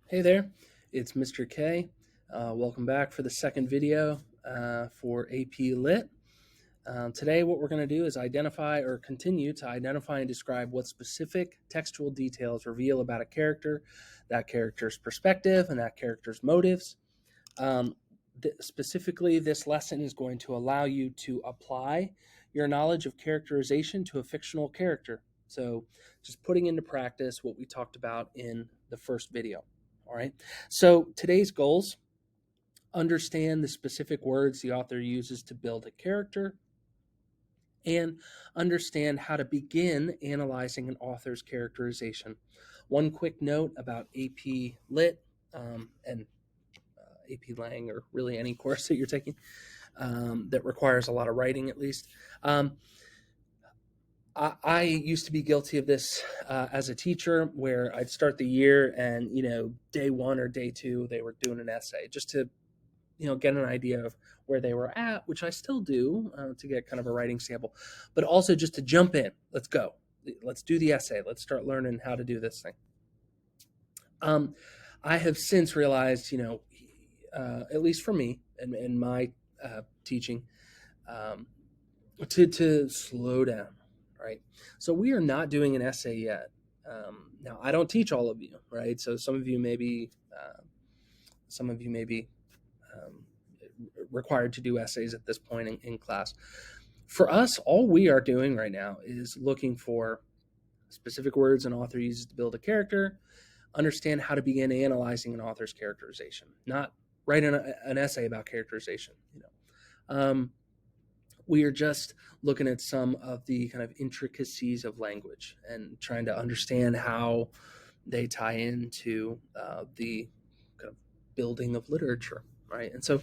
Hey there, it's Mr. K. Welcome back for the second video for AP Lit. Today, what we're going to do is identify or continue to identify and describe what specific textual details reveal about a character, that character's perspective, and that character's motives. Specifically, this lesson is going to allow you to apply your knowledge of characterization to a fictional character. So, just putting into practice what we talked about in the first video. All right. So, today's goals: understand the specific words the author uses to build a character, and understand how to begin analyzing an author's characterization. One quick note about AP Lit and AP Lang, or really any course that you're taking that requires a lot of writing, at least. I used to be guilty of this as a teacher, where I'd start the year and, day one or day two, they were doing an essay just to, get an idea of where they were at, which I still do to get kind of a writing sample, but also just to jump in. Let's go. Let's do the essay. Let's start learning how to do this thing. I have since realized, at least for me and in my teaching, to slow down, right? So we are not doing an essay yet. Now, I don't teach all of you, right? So some of you may be required to do essays at this point in class. For us, all we are doing right now is looking for specific words an author uses to build a character, understand how to begin analyzing an author's characterization, not write an essay about characterization. We are just looking at some of the kind of intricacies of language and trying to understand how they tie into the kind of building of literature, right? And so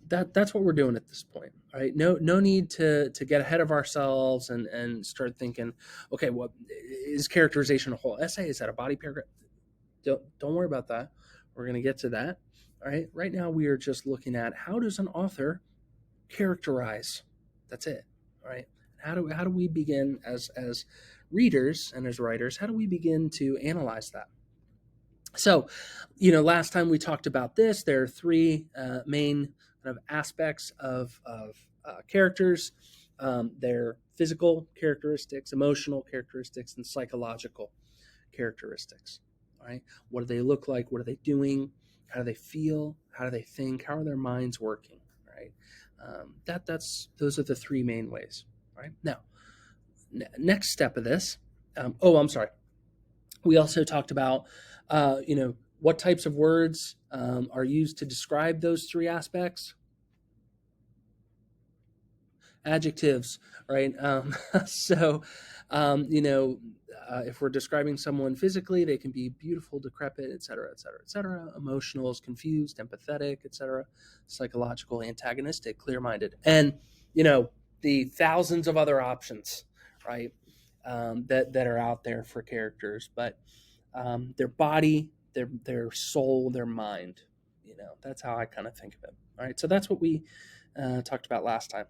that's what we're doing at this point, right? No need to get ahead of ourselves and start thinking, okay, what is characterization a whole essay? Is that a body paragraph? Don't worry about that. We're going to get to that. All right. Right now, we are just looking at how does an author characterize. That's it. All right. How do we begin as readers and as writers? How do we begin to analyze that? So, last time we talked about this. There are three main kind of aspects of characters. They're physical characteristics, emotional characteristics, and psychological characteristics. All right. What do they look like? What are they doing? How do they feel? How do they think? How are their minds working? Right. Those are the three main ways. Right. Now, next step of this. I'm sorry. We also talked about, what types of words are used to describe those three aspects. Adjectives, right? So, if we're describing someone physically, they can be beautiful, decrepit, et cetera, et cetera, et cetera. Emotional is confused, empathetic, et cetera. Psychological, antagonistic, clear-minded. And, the thousands of other options, right, that are out there for characters. But their body, their soul, their mind, that's how I kind of think of it. All right, so that's what we talked about last time.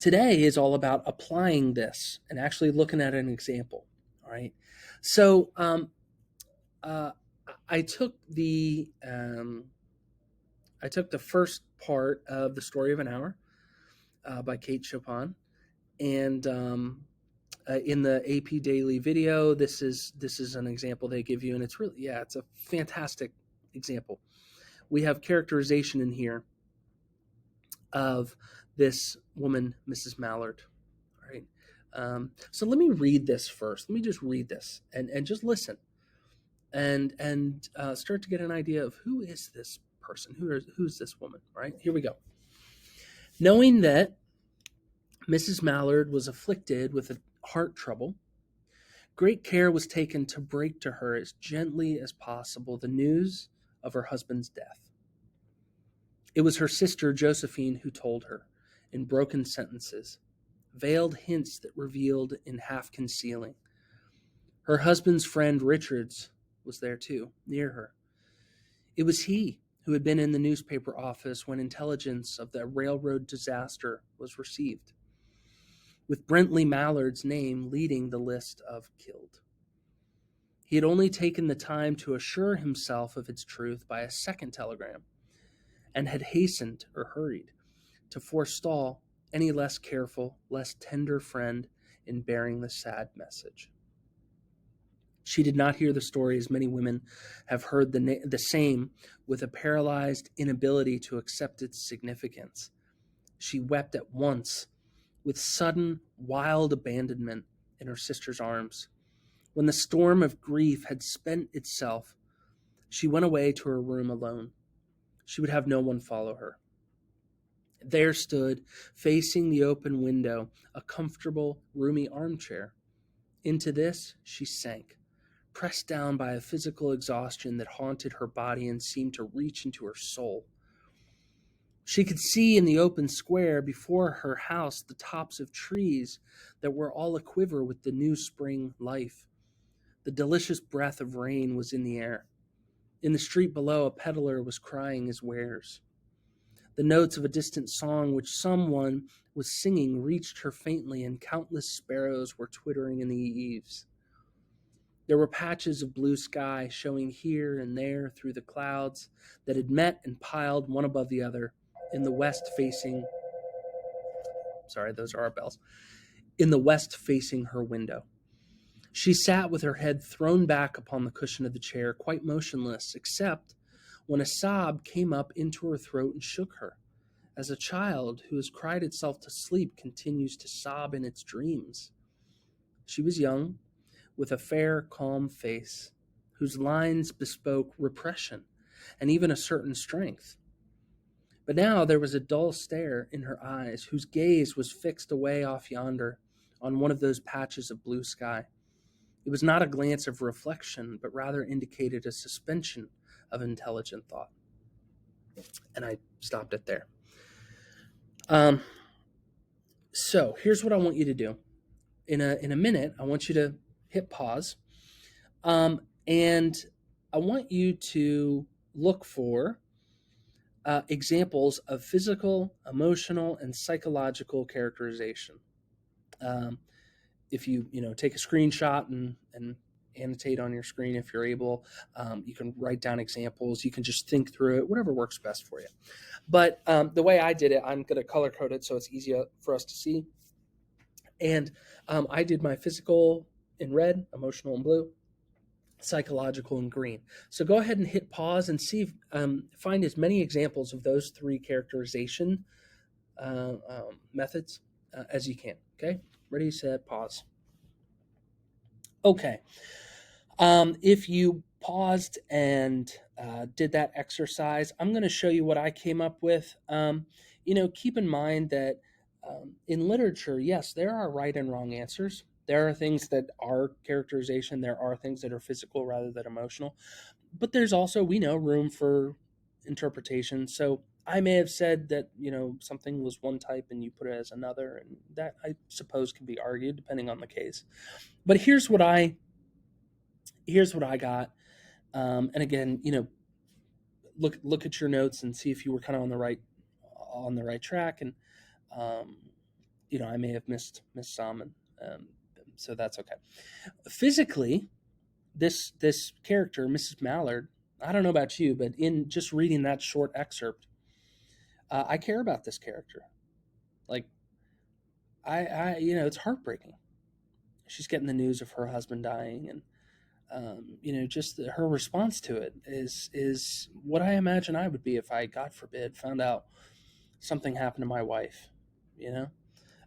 Today is all about applying this and actually looking at an example. All right. So I took the first part of The Story of an Hour by Kate Chopin, and in the AP Daily video, this is an example they give you, and it's really, it's a fantastic example. We have characterization in here of this woman, Mrs. Mallard. All right. So let me read this first. Let me just read this and just listen and start to get an idea of who is this person? Who's this woman? All right. Here we go. Knowing that Mrs. Mallard was afflicted with a heart trouble, great care was taken to break to her as gently as possible the news of her husband's death. It was her sister Josephine who told her, in broken sentences, veiled hints that revealed in half concealing. Her husband's friend Richards was there too, near her. It was he who had been in the newspaper office when intelligence of the railroad disaster was received, with Brentley Mallard's name leading the list of killed. He had only taken the time to assure himself of its truth by a second telegram, and had hastened or hurried to forestall any less careful, less tender friend in bearing the sad message. She did not hear the story as many women have heard the same, with a paralyzed inability to accept its significance. She wept at once, with sudden, wild abandonment in her sister's arms. When the storm of grief had spent itself, she went away to her room alone. She would have no one follow her. There stood, facing the open window, a comfortable, roomy armchair. Into this she sank, pressed down by a physical exhaustion that haunted her body and seemed to reach into her soul. She could see in the open square before her house the tops of trees that were all aquiver with the new spring life. The delicious breath of rain was in the air. In the street below, a peddler was crying his wares. The notes of a distant song which someone was singing reached her faintly, and countless sparrows were twittering in the eaves. There were patches of blue sky showing here and there through the clouds that had met and piled one above the other in the west facing, sorry, those are our bells, in the west facing her window. She sat with her head thrown back upon the cushion of the chair, quite motionless, except when a sob came up into her throat and shook her, as a child who has cried itself to sleep continues to sob in its dreams. She was young, with a fair, calm face, whose lines bespoke repression and even a certain strength. But now there was a dull stare in her eyes, whose gaze was fixed away off yonder on one of those patches of blue sky. It was not a glance of reflection, but rather indicated a suspension of intelligent thought. And I stopped it there. So here's what I want you to do. In a minute, I want you to hit pause, and I want you to look for examples of physical, emotional, and psychological characterization. If you take a screenshot and annotate on your screen if you're able, you can write down examples. You can just think through it, whatever works best for you. But the way I did it, I'm going to color code it so it's easier for us to see. And I did my physical in red, emotional in blue, psychological in green. So go ahead and hit pause and see, find as many examples of those three characterization methods as you can. Okay, ready, set, pause. Okay. If you paused and did that exercise, I'm going to show you what I came up with. Keep in mind that in literature, yes, there are right and wrong answers. There are things that are characterization. There are things that are physical rather than emotional. But there's also, we know, room for interpretation. So I may have said that, something was one type and you put it as another. And that, I suppose, can be argued depending on the case. But here's what I got. And again, look at your notes and see if you were kind of on the right track. And I may have missed some, and so that's okay. Physically, this character, Mrs. Mallard, I don't know about you, but in just reading that short excerpt, I care about this character. Like, it's heartbreaking. She's getting the news of her husband dying, and just her response to it is what I imagine I would be if I, God forbid, found out something happened to my wife.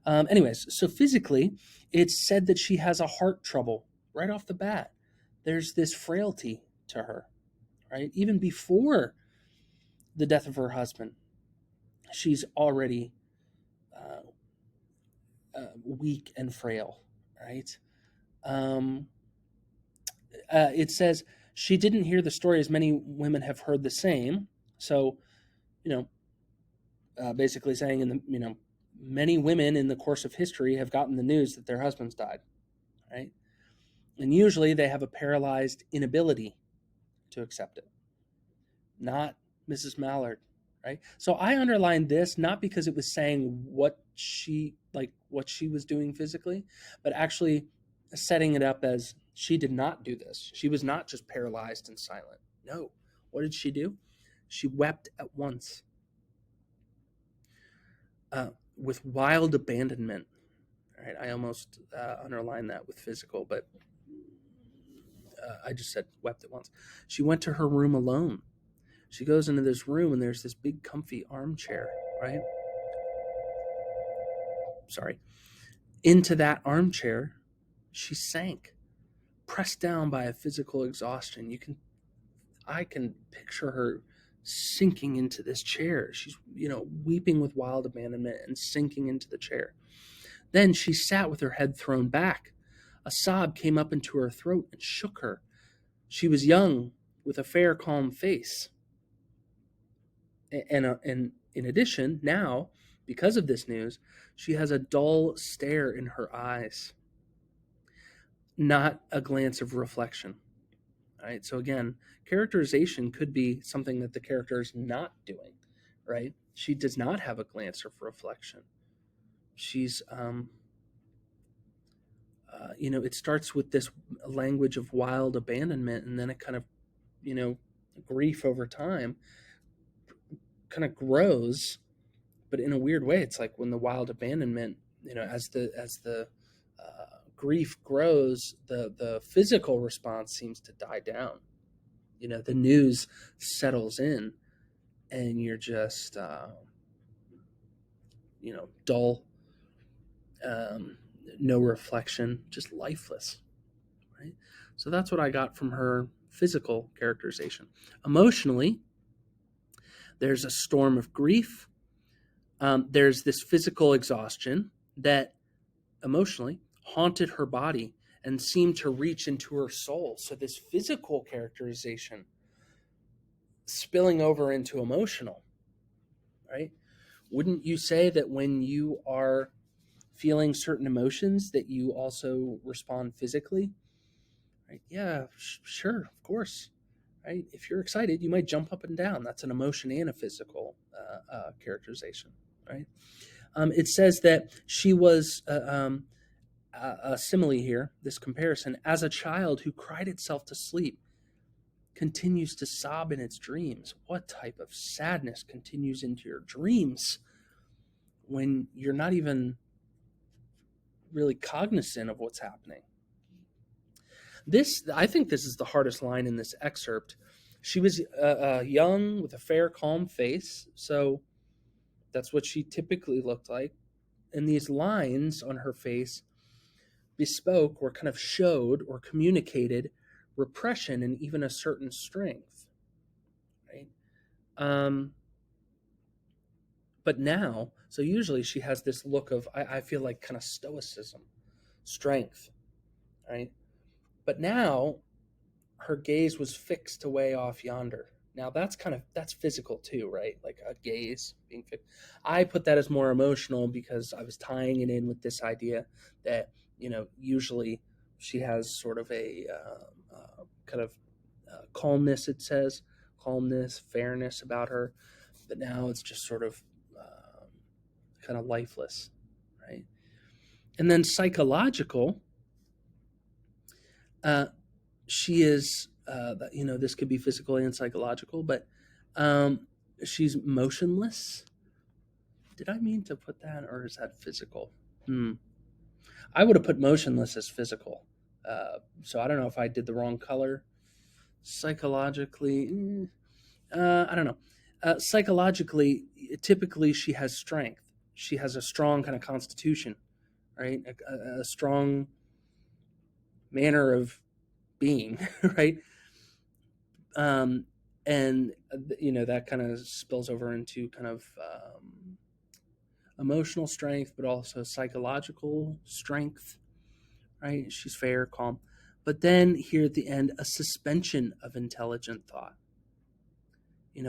Anyways, so physically, it's said that she has a heart trouble right off the bat. There's this frailty to her, right? Even before the death of her husband, she's already weak and frail, right? It says she didn't hear the story as many women have heard the same. So, basically saying many women in the course of history have gotten the news that their husbands died, right? And usually they have a paralyzed inability to accept it. Not Mrs. Mallard, right? So I underlined this not because it was saying what she was doing physically, but actually setting it up as She did not do this. She was not just paralyzed and silent. No. What did she do? She wept at once with wild abandonment. All right, I almost underlined that with physical, but I just said wept at once. She went to her room alone. She goes into this room, and there's this big comfy armchair, right? Sorry. Into that armchair, she sank, pressed down by a physical exhaustion. I can picture her sinking into this chair. She's, weeping with wild abandonment and sinking into the chair. Then she sat with her head thrown back. A sob came up into her throat and shook her. She was young, with a fair, calm face. And in addition, now, because of this news, she has a dull stare in her eyes, not a glance of reflection. Right? So again, characterization could be something that the character is not doing, right? She does not have a glance of reflection. She's, it starts with this language of wild abandonment, and then it kind of, grief over time kind of grows, but in a weird way. It's like when the wild abandonment, as the grief grows, the physical response seems to die down. The news settles in, and you're just, dull, no reflection, just lifeless, right? So that's what I got from her physical characterization. Emotionally, there's a storm of grief. There's this physical exhaustion that emotionally haunted her body and seemed to reach into her soul. So this physical characterization spilling over into emotional, right? Wouldn't you say that when you are feeling certain emotions that you also respond physically? Right? Yeah, sure, of course. Right? If you're excited, you might jump up and down. That's an emotion and a physical characterization, right? It says that she was a simile here, this comparison, as a child who cried itself to sleep, continues to sob in its dreams. What type of sadness continues into your dreams when you're not even really cognizant of what's happening? I think this is the hardest line in this excerpt. She was young with a fair, calm face, so that's what she typically looked like. And these lines on her face bespoke or kind of showed or communicated repression and even a certain strength, right? But now, so usually she has this look of, I feel like, kind of stoicism, strength, right? But now her gaze was fixed away off yonder. Now that's physical too, right? Like a gaze being fixed. I put that as more emotional because I was tying it in with this idea that, usually she has sort of a kind of calmness, it says, calmness, fairness about her. But now it's just sort of kind of lifeless, right? And then psychological, she is, this could be physical and psychological, but she's motionless. Did I mean to put that, or is that physical? I would have put motionless as physical. So I don't know if I did the wrong color. Psychologically, I don't know. Psychologically, typically she has strength. She has a strong kind of constitution, right? A strong manner of being, right? And that kind of spills over into kind of emotional strength, but also psychological strength, right? She's fair, calm. But then here at the end, a suspension of intelligent thought.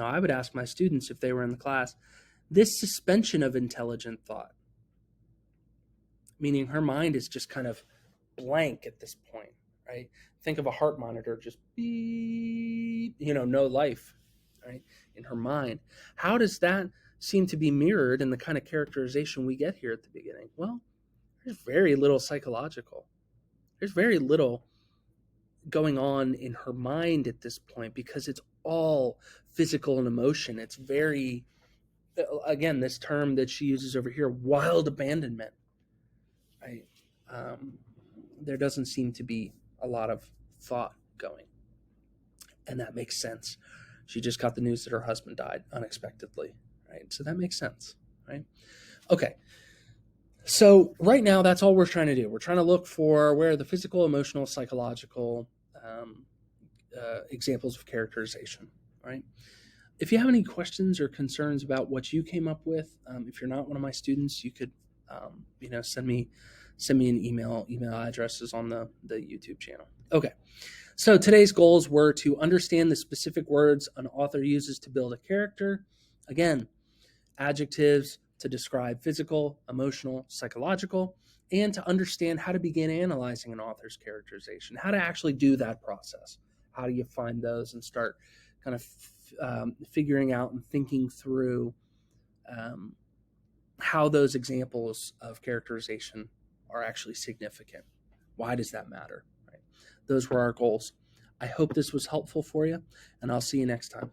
I would ask my students if they were in the class, this suspension of intelligent thought, meaning her mind is just kind of blank at this point, right? Think of a heart monitor, just beep, no life, right, in her mind. How does that seem to be mirrored in the kind of characterization we get here at the beginning? Well, there's very little psychological. There's very little going on in her mind at this point, because it's all physical and emotion. It's very, again, this term that she uses over here, wild abandonment, right? There doesn't seem to be a lot of thought going, and that makes sense. She just got the news that her husband died unexpectedly, right? So that makes sense, right? Okay. So right now, that's all we're trying to do. We're trying to look for where the physical, emotional, psychological examples of characterization, right? If you have any questions or concerns about what you came up with, if you're not one of my students, you could, send me an email. Email address is on the YouTube channel. Okay. So today's goals were to understand the specific words an author uses to build a character. Again, adjectives to describe physical, emotional, psychological, and to understand how to begin analyzing an author's characterization, how to actually do that process. How do you find those and start kind of figuring out and thinking through how those examples of characterization are actually significant? Why does that matter? Right? Those were our goals. I hope this was helpful for you, and I'll see you next time.